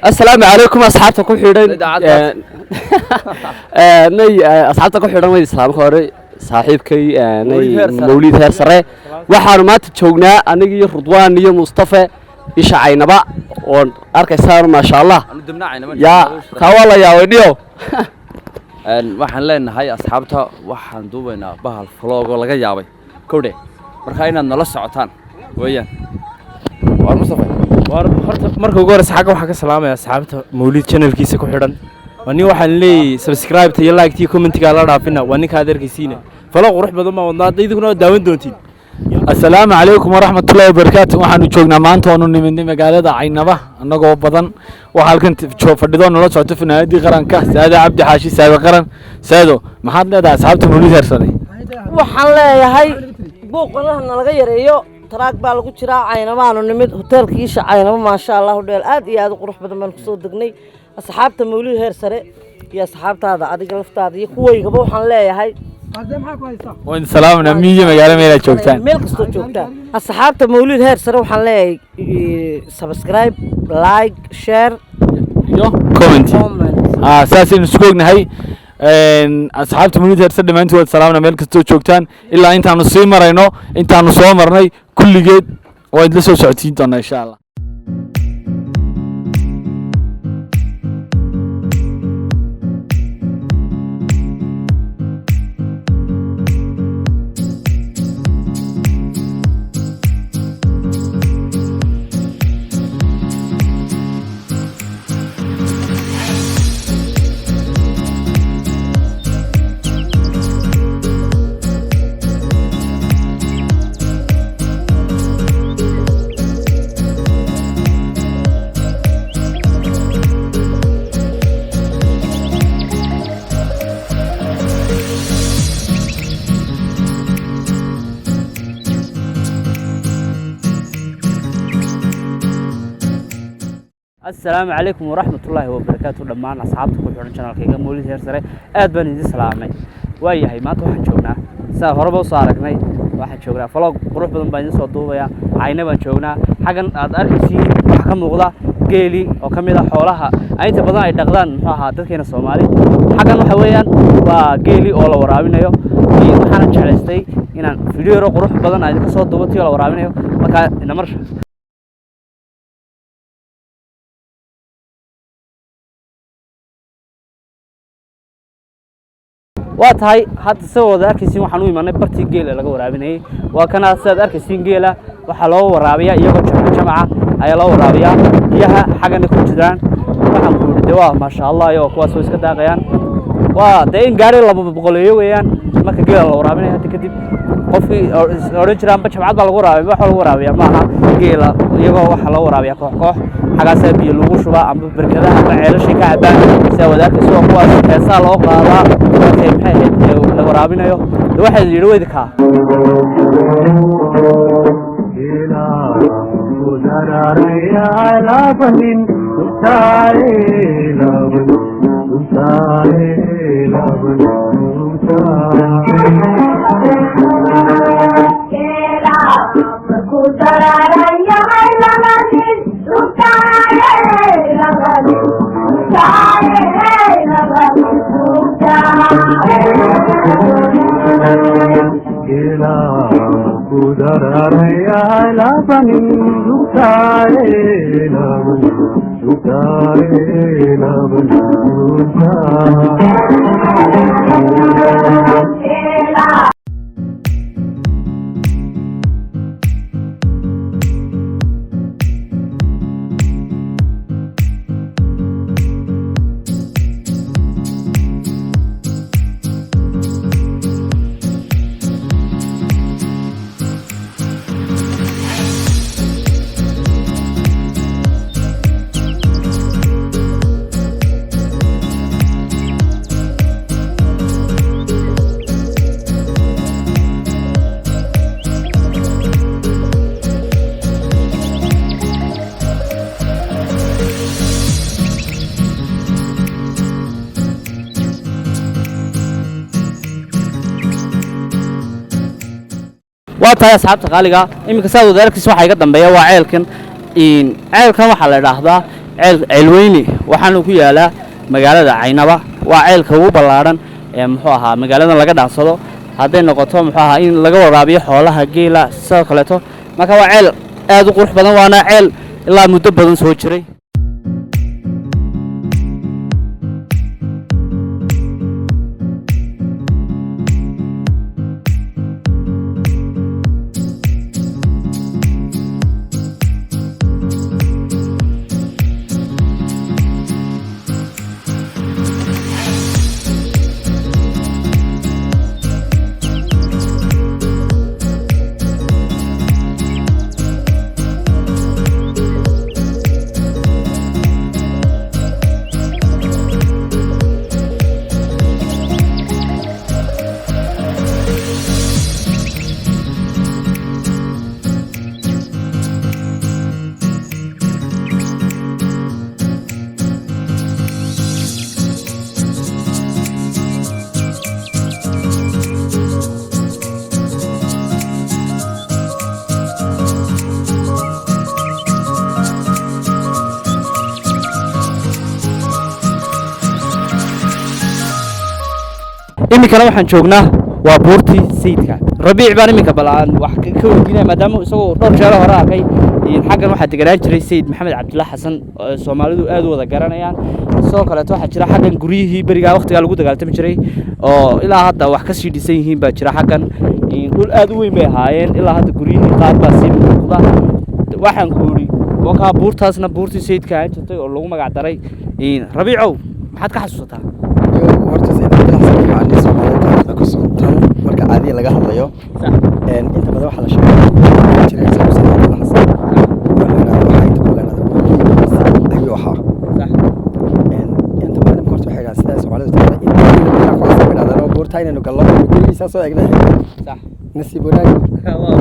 السلام عليكم أصحابتك كل حيران ني أصحابتك كل حيران وين السلام خير صاحبك ني مولد هير سرة وحرمات تشوقنا أنا جي رضوان ني مصطفى إيش عينبا وأركي صار ما شاء الله يا كوالا يا وديو waxaan leenahay asxaabta waxaan duubaynaa bahal vlog oo laga yaabay kowde marka inaad nala socotaan weeyaan war Mustafa war horta marka ugu horeysa xaga waxa ka salaamaya asxaabta Mawlid channelkiisa ku xidhan wani waxaan leeyahay subscribe iyo like iyo comment ga la dhaafina wani ka adeerkiisina vlog qurux badan ma wadnaa idinku daawan doontiin السلام عليكم ورحمة الله وبركاته وحنا جوجنا مانتو أنو نمدي مقالة عينبا أنو بدن وحالكنت شوف فردون ولا صوتو في نادي قرن كه سعد عبد حاشي سعد قرن سعدو ما حد لا أصحاب مولد هرسلي وحلا يا هاي بوق والله نلقي ريو تراك بالغو جرا عينبا أنو نمد هوتيل كيش عينبا ما شاء الله وديل آد يا ذو قروح بدن من كسود دقني أصحاب مولد هرسلي يا أصحاب هذا عادي قلفت هذا يخوي قبو حلا يا هاي وين سلامنا ميجي مقالة ميلا جوجتان ميل كستو جوجتان أصحاب مولد هير سروح حلا سبسكرايب لايك شير يو كومنت أساسي نسكوكنا هاي أصحاب مولد هير سر دمانتو سلامنا ميل كستو جوجتان إلا أنت نصير مرينو أنت نصور مرني كل جد وين لسه ساعتين تنا إن شاء الله السلام عليكم ورحمة الله وبركاته دمان أصحابتك وحنا channel كيغا مولد هير سرة aad baan idin salaamay waayahay maanta waxaan joognaa saa horeba u soo aragnay waxaan joognaa vlog qurux badan baan idin soo duubaya ayna baan joognaa xagan aad arkaysiin waxa ka muuqda geeli oo kamid ah xoolaha inta badan ay dhaqdaan muxuu ahaa dadkeena Soomaali xagan waxa weeyaan waa geeli oo la waraabinayo waxaan jeclaystay inaan video qurux badan aan idin soo duubato oo la waraabinayo marka ina mar واتهاي حتى سوى ذاك السين وحنوي من برتي جيل لقى ورابينه وكان هذا ذاك السين جيله وحلو ورابيا يقول جماعة أي لو ورابيا يها حاجة نكون جدران وحنقول دوا ما شاء الله يو كواس ويسكت داقيان ودين قاري الله بقوليه ويان ما كجيل لو ورابينه هتي كتير قفي أورنج رامبا جماعة بالغ ورابيا ما حلو ورابيا معها جيله يقول وحلو ورابيا كوح حاجة سبي اللغو شبا عم بركضها بعير شيء كعبان سوى ذاك سوى قواس حصل أقرأ لو رابينا يو الواحد يروي ذكاء واتهاي أصحابتك غالية إمك سادو ذلك سوى حاجة دنبيا وعيلكن عيلكن وحلا رهضة ceelweyni waxaanu ku yaalaa magaalada Caynaba waa ceelka ugu ballaaran ee muxuu ahaa magaaladan laga dhaansado hadday noqoto muxuu ahaa in laga waraabiyo xoolaha geela sidoo kaleeto marka waa ceel aad u qurux badan waana ceel ilaa muddo badan soo jiray iminkana waxaan joognaa waa buurtii sayidka rabiic baan iminka balaan wax ka weydiinaya maadaama isagoo dhowr jeer hore arkay xaggan waxaa deganaan jiray sayid maxamed cabdulla xasan oo Soomaalidu aad u wada garanayaan sidoo kale waxaa jira xaggan guriyihii bariga waqtiga lagu dagaaltami jiray oo ilaa hadda wax ka sii dhisan yihiin baa jira xaggan dhul aad u weyn bay ahaayeen ilaa hadda guriyihii qaar baa sii muuqda waxaan ku yiri waxa buurtaasna buurtii sayidka ay jirtay oo lagu magac daray rabiicow maxaad ka xasuusataa marka caadi laga hadlayo inta badan waxa la sheegay jiray sababta Allah xasan waxa inta badan ayuu ahaa inta badan marka waxay gaar sidaas Soomaalidu tahay in ku asbaadaan buurta inaynu galno gurigiisa soo eegnahay sax nasiib wanaag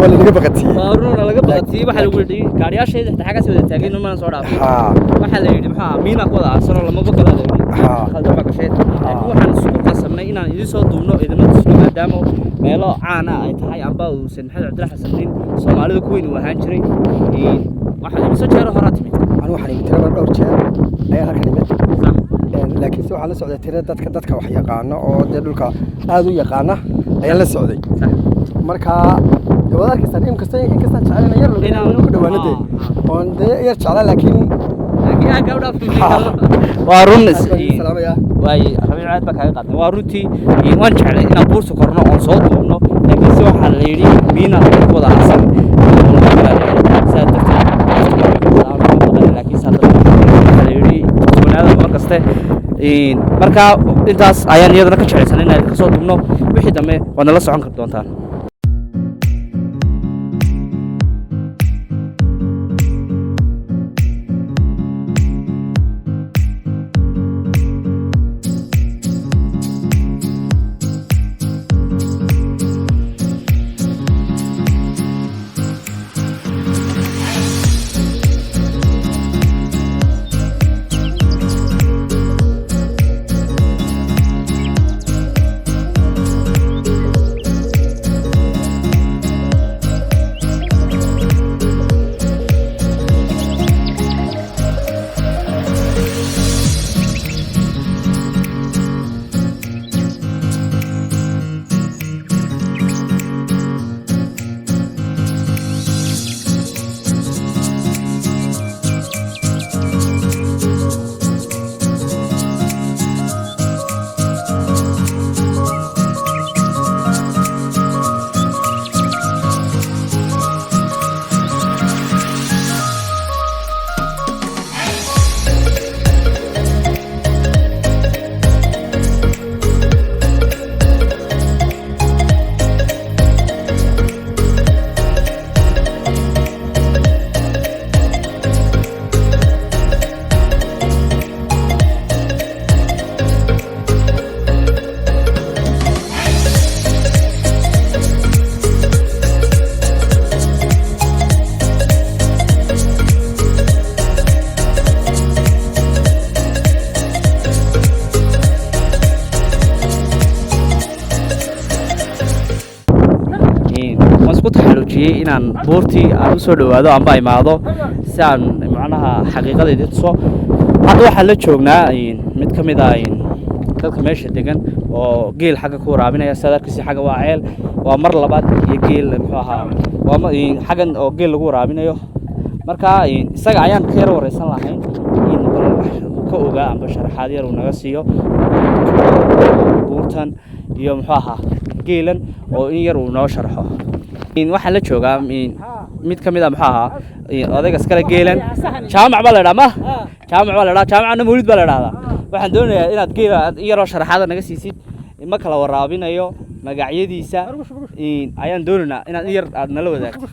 wala laga baqatiyay baaruna laga baqatiyay waxa lagu yiri gaariyaasheeda xitaa xaga soo taageen uma soo dhaafay waxa la yiri maxaa miina ku wada aasano lama baqala halda baqasheed waxaan isku qasamnay inaan idin soo duubno idin tusno maadaama meelo caan ah ay tahay amba uu Maxamed Cabdulla Xasan nin Soomaalidu ku weyn u ahaan jiray waxa ay soo jeero hore timid anu waxaan imid tirada dhowr jeer ayaa halkan imid laakiin soo la socday tirada dadka wax yaqaano oo dhulka aad u yaqaana ayaa la socday marka wadaadka sanad kasta in kasta jeclaan yar lagu ku dhawaanade oo yar jeclaan laakiin aan ka dhaafay waa run salaamaya way rabiic aad baa kaaga qaaday waa runtii waan jeclay inaan buurta korno oo soo duubno laakiin si waxa la yiri miina ku wada asan laakiin saad la yiri suunaada markaste marka intaas ayaan iyadana ka jeclaysan inaan ka soo duubno wixii dambe waa nala socon kar doontaan inaan buurtii aan u soo dhawaado amba imaado si aan macnaha xaqiiqadeedii tuso hadda waxaa la joognaa mid ka mid ah dadka meesha degan oo geel xagga ku waraabinaya sidaad arkaysa xagga waa ceel waa mar labaad iyo geel muxuu ahaa waa xaggan oo geel lagu waraabinayo marka isaga ayaan ka yar wareysan lahayn ka ogaa amba sharaxaad yar uu naga siiyo buurtan iyo muxuu ahaa geelan oo in yar uu noo sharxo waxaan la joogaa mid ka mid ah muxuu ahaa odayga iskale geelan jaamac baa la idhaa ma jaamac baa la idhaa jaamacna mawlid baa la idhahdaa waxaan doonayaa inaad geela in yaroo sharaxaada naga siisid ma kala waraabinayo magacyadiisa ayaan doonaynaa inaad in yar aad nala wadaagto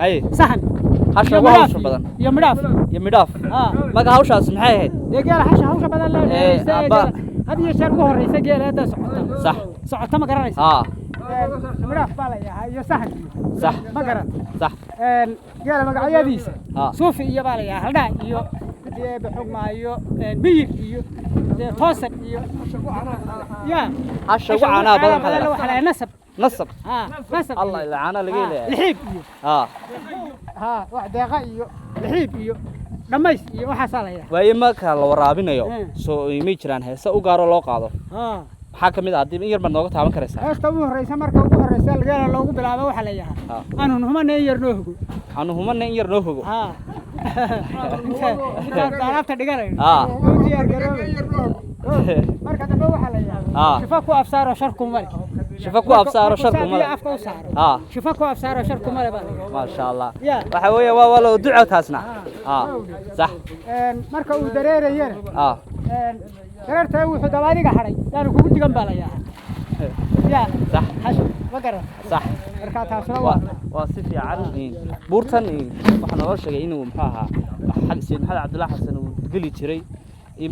haye saxan hasha waa hawsha badan iyo midhaaf maga hawshaas maxay ahayd geela hasha hawsha badan had iyo jeer ugu horeysa geela hadda socota ma garanaysa midhaaf baa la yahay iyo saxan sax ma garan sax geela magacyadiisa suufi iyo baa la yahay haldhaa iyo baxugmaayo biyir iyo toosan iyo ya hasha ugu caanaha badan waxaa nasab nasab nasab allah ila caana laga leeyahay lixiib iyo wax deeqa iyo lixiib iyo dhamays iyo waxaasaa la yahay waaye marka la waraabinayo soo imay jiraan heesa u gaaro loo qaado maxaa ka mid ah haddii in yar baad nooga taaban karaysaa heesta ugu horeysa marka ugu horeysa geela loogu bilaabo waxaa la yahay anu humana in yar noo hogo anu humana in yar noo hogo intaan alaabta dhiganayno diyaar garoobo marka dambe waxaa la yahay shifa ku afsaaro sharku male shifa ku afsaaro sharku male afka u saaro shifa ku afsaaro sharku male baa ma sha Allah waxa weeye waa loo duco taasna sax marka uu dareerayana dareerta wuxuu dabaadiga haray yaanu kugu digan baa la yahay ya صح ma garan صح marka taasna waa si fiican buurtan waxa noo sheegay inuu muxuu ahaa xaq Sayid Maxamed Cabdullaahi Xasan uu gali jiray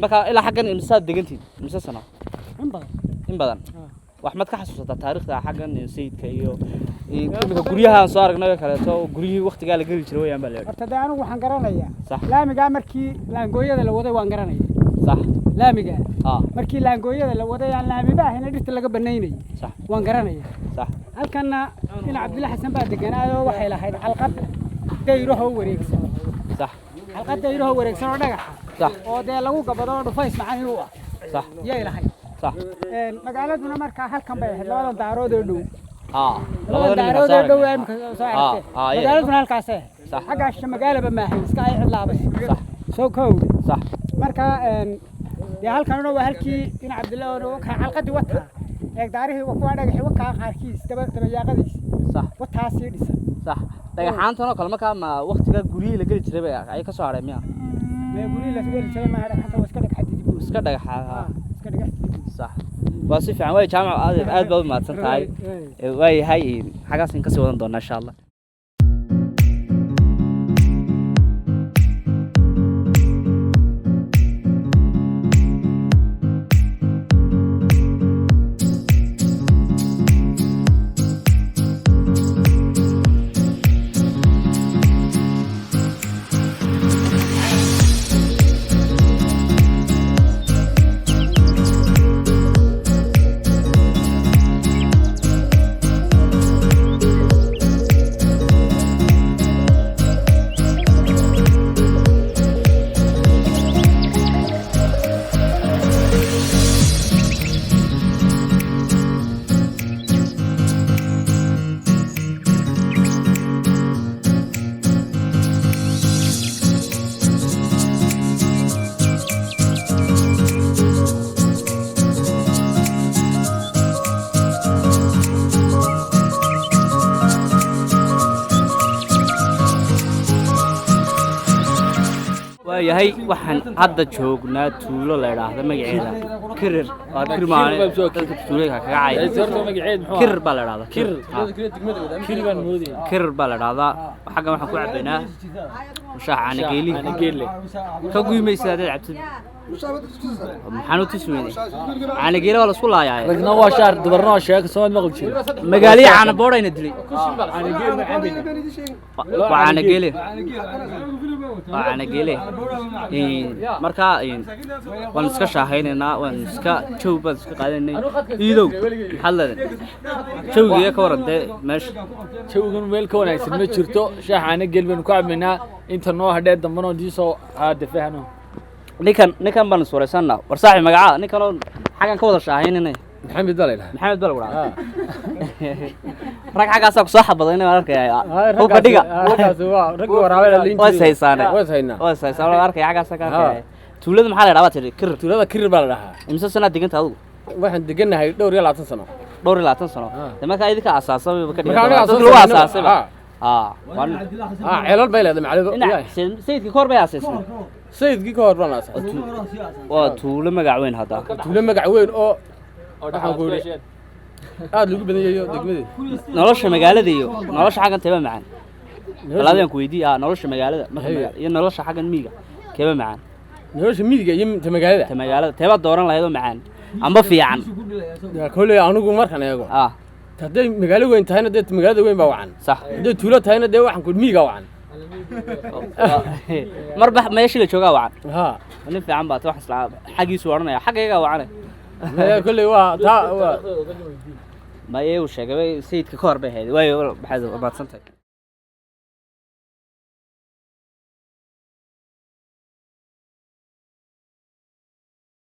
marka ilaa xaqan imsaad degantii imsa sano in badan wax mad ka xasuusataa taariikhda xaqan sayidka iyo imika guryaha aan soo aragnay kale to guryihii waqtiga la gali jiray wayaan baa leeyahay horta anigu waxaan garanayaa laamiga markii laangooyada la waday waan garanayaa صح laamiga markii laangooyada la waday aan laamiba ahayna dhirta laga banaynay صح waan garanaya صح halkana in Cabdullaahi Xasan baa deganaayo waxay lahayd xalqad dayraha wareegsan صح xalqad dayraha wareegsan oo dhagax صح oo de lagu gabado dhufays macaan u ah صح yay lahayd صح magaaladuna marka halkan bay ahayd labada daarood oo dhow labada daarood oo dhow imka soo aragtay magaaladuna halkaas ah xagaas magaalaba ma ahayn iska ay cidlaabay صح soo koow صح marka halkan waa halkii in Cabdullaahi oo ka xalqadii wata eegdaarihii waa kuwa dhagaxii waa ka qaarkiis dabayaaqadiis صح wataasi dhisan صح dhagaxaantan oo kale marka ma waqtiga guriyada la gali jiray ay ka soo haray miya guriyada la gali jiray ma dhagaxaanta iska dhagaxadii iska dhagaxa iska dhagaxadii صح waa si fiican way jaamac aad baad maadsan tahay way hay xagaas in ka sii wadan doona insha Allah yahay waxaan hadda joognaa tuulo la yiraahdo magaceeda kirir waa kirmaane dadka tuulada kaga caayay kirir baa la yiraahdaa kirir baa la yiraahdaa xagga waxaan ku cabaynaa shaax aan geeli ka guumaysaa dad cabtid maxaan u tusi weynay caana geela waa la isku laayaa ragna waa shaar dubarna waa sheeko soo maqal jiray magaaliya caana boodhayna dilay waa caana geele waa caana geele marka waan iska shaahaynaynaa waan iska joog baan iska qaadanaynay iidow maxaad leedahay jawgiga ka waran dee meesha jawgan meel ka wanaagsan ma jirto shaaxaana geel baynu ku cabaynaa inta noo hadhee dambana diisoo haadafahno ninkan baan iswaraysanaa war saaxib magaca ninkan oo xagan ka wada shaahaynanay maxamed baa la yidhaha maxamed baa lagu dhahaa rag xaggaasaa kusoo xabaday inaan arkaya hubka dhiga raggi waraabay waa ishaysaane waa ishaynaa waa ishaysaa waa arkaya xaggaasaa ka arkaya tuulada maxaa la yidhaha baa tidhi kirir tuulada kirir baa la dhahaa imse sanaad deganta adigu waxaan degannahay dhowr iyo 20 sano dhowr iyo 20 sano de markaa idinka asaasay ka Markaa dhigay aniga dad lagu asaasay ceelal bay leedahay macallin sayidkii koor bay asaasay sayidkii ka hor baan asaasay waa tuulo magac weyn hadda tuulo magac weyn oo waxaan ku yidhi aad lagu badan yahay degmadii nolosha magaalada iyo nolosha xaggan teeba macaan balaadaan ku weydiiyaa nolosha magaalada iyo nolosha xaggan miyiga keeba macaan nolosha miyiga iyo magaalada teeba dooran lahayd oo macaan amba fiican kolley anigu markaan eego hadday magaalo weyn tahayna dee magaalada weyn baa wacan sax hadday tuulo tahayna dee waxaan ku miyiga wacan marba meeshii la joogaa wacan ha nin fiican baa wax isla xagiisu oranaya xagayga wacan kolley waa taa ma uu sheegay sayidka ka hor bay ahayd way baxay baadsantahay